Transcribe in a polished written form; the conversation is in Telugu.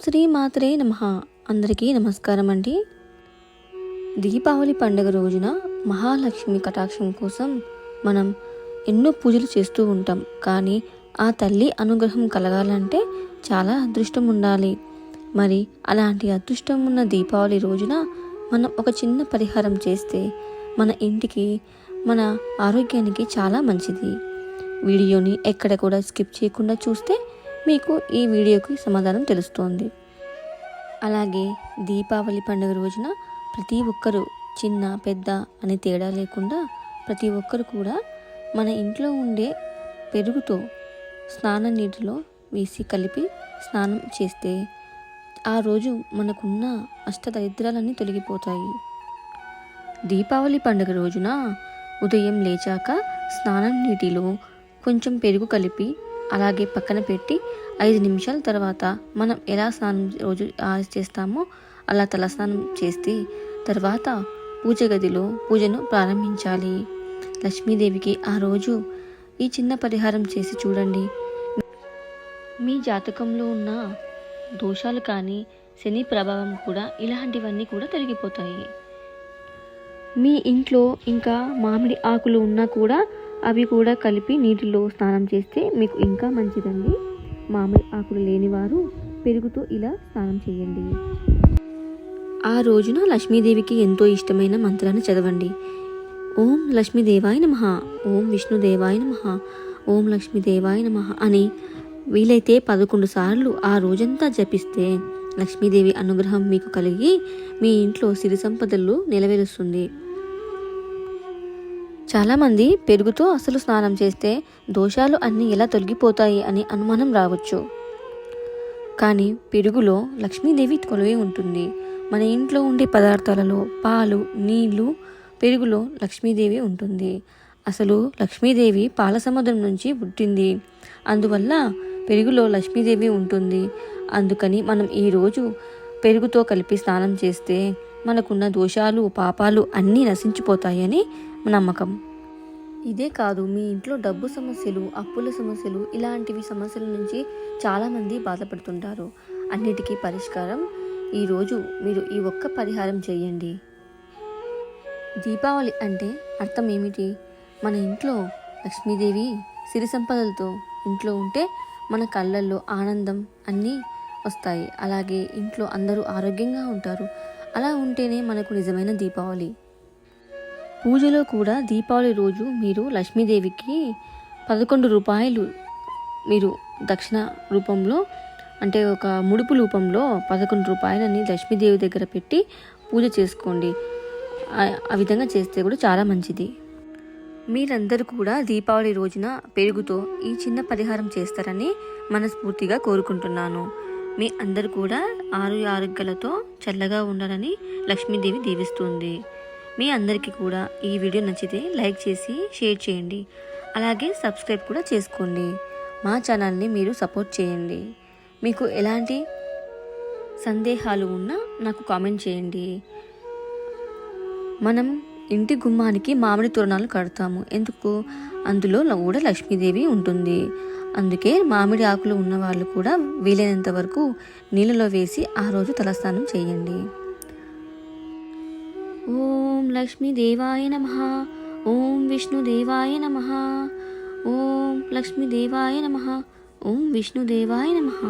శ్రీ మాత్రే నమః. అందరికీ నమస్కారం అండి. దీపావళి పండుగ రోజున మహాలక్ష్మి కటాక్షం కోసం మనం ఎన్నో పూజలు చేస్తూ ఉంటాం. కానీ ఆ తల్లి అనుగ్రహం కలగాలంటే చాలా అదృష్టం ఉండాలి. మరి అలాంటి అదృష్టం ఉన్న దీపావళి రోజున మనం ఒక చిన్న పరిహారం చేస్తే మన ఇంటికి, మన ఆరోగ్యానికి చాలా మంచిది. వీడియోని ఎక్కడ కూడా స్కిప్ చేయకుండా చూస్తే మీకు ఈ వీడియోకి సమాధానం తెలుస్తోంది. అలాగే దీపావళి పండుగ రోజున ప్రతి ఒక్కరూ చిన్న పెద్ద అని తేడా లేకుండా ప్రతి ఒక్కరు కూడా మన ఇంట్లో ఉండే పెరుగుతో స్నాన నీటిలో వేసి కలిపి స్నానం చేస్తే ఆ రోజు మనకున్న అష్టదరిద్రాలన్నీ తొలగిపోతాయి. దీపావళి పండుగ రోజున ఉదయం లేచాక స్నానం నీటిలో కొంచెం పెరుగు కలిపి అలాగే పక్కన పెట్టి 5 నిమిషాల తర్వాత మనం ఎలా స్నానం రోజు చేస్తామో అలా తలస్నానం చేస్తే తర్వాత పూజ గదిలో పూజను ప్రారంభించాలి. లక్ష్మీదేవికి ఆ రోజు ఈ చిన్న పరిహారం చేసి చూడండి. మీ జాతకంలో ఉన్న దోషాలు కానీ శని ప్రభావం కూడా ఇలాంటివన్నీ కూడా తొలగిపోతాయి. మీ ఇంట్లో ఇంకా మామిడి ఆకులు ఉన్నా కూడా అవి కూడా కలిపి నీటిలో స్నానం చేస్తే మీకు ఇంకా మంచిదండి. మామిడి ఆకులు లేనివారు పెరుగుతో ఇలా స్నానం చేయండి. ఆ రోజున లక్ష్మీదేవికి ఎంతో ఇష్టమైన మంత్రాన్ని చదవండి. ఓం లక్ష్మీదేవాయ నమః, ఓం విష్ణుదేవాయ నమః, ఓం లక్ష్మీదేవాయ నమః అని వీలైతే 11 సార్లు ఆ రోజంతా జపిస్తే లక్ష్మీదేవి అనుగ్రహం మీకు కలిగి మీ ఇంట్లో సిరి సంపదలు నెలవేరుస్తుంది. చాలామంది పెరుగుతో అసలు స్నానం చేస్తే దోషాలు అన్నీ ఎలా తొలగిపోతాయి అని అనుమానం రావచ్చు. కానీ పెరుగులో లక్ష్మీదేవి కొలువై ఉంటుంది. మన ఇంట్లో ఉండే పదార్థాలలో పాలు, నీళ్లు, పెరుగులో లక్ష్మీదేవి ఉంటుంది. అసలు లక్ష్మీదేవి పాల సముద్రం నుంచి పుట్టింది. అందువల్ల పెరుగులో లక్ష్మీదేవి ఉంటుంది. అందుకని మనం ఈరోజు పెరుగుతో కలిపి స్నానం చేస్తే మనకున్న దోషాలు, పాపాలు అన్నీ నశించిపోతాయని నమ్మకం. ఇదే కాదు, మీ ఇంట్లో డబ్బు సమస్యలు, అప్పుల సమస్యలు ఇలాంటివి సమస్యల నుంచి చాలామంది బాధపడుతుంటారు. అన్నిటికీ పరిష్కారం ఈరోజు మీరు ఈ ఒక్క పరిహారం చేయండి. దీపావళి అంటే అర్థం ఏమిటి? మన ఇంట్లో లక్ష్మీదేవి సిరి సంపదలతో ఇంట్లో ఉంటే మన కళ్ళల్లో ఆనందం అన్నీ వస్తాయి. అలాగే ఇంట్లో అందరూ ఆరోగ్యంగా ఉంటారు. అలా ఉంటేనే మనకు నిజమైన దీపావళి. పూజలో కూడా దీపావళి రోజు మీరు లక్ష్మీదేవికి 11 రూపాయలు మీరు దక్షిణ రూపంలో అంటే ఒక ముడుపు రూపంలో 11 రూపాయలని లక్ష్మీదేవి దగ్గర పెట్టి పూజ చేసుకోండి. ఆ విధంగా చేస్తే కూడా చాలా మంచిది. మీరందరూ కూడా దీపావళి రోజున పెరుగుతో ఈ చిన్న పరిహారం చేస్తారని మనస్ఫూర్తిగా కోరుకుంటున్నాను. మీ అందరూ కూడా ఆరోగ్యాలతో చల్లగా ఉండాలని లక్ష్మీదేవి దీవిస్తుంది. మీ అందరికీ కూడా ఈ వీడియో నచ్చితే లైక్ చేసి షేర్ చేయండి. అలాగే సబ్స్క్రైబ్ కూడా చేసుకోండి. మా ఛానల్ని మీరు సపోర్ట్ చేయండి. మీకు ఎలాంటి సందేహాలు ఉన్నా నాకు కామెంట్ చేయండి. మనం ఇంటి గుమ్మానికి మామిడి తోరణాలు కడతాము. ఎందుకు? అందులో కూడా లక్ష్మీదేవి ఉంటుంది. అందుకే మామిడి ఆకులు ఉన్న వాళ్ళు కూడా వీలైనంత వరకు నీళ్ళలో వేసి ఆ రోజు తలస్నానం చేయండి. ఓం లక్ష్మీదేవాయ నమః, ఓం విష్ణుదేవాయ నమః, ఓం లక్ష్మీదేవాయ నమః, ఓం విష్ణుదేవాయ నమః.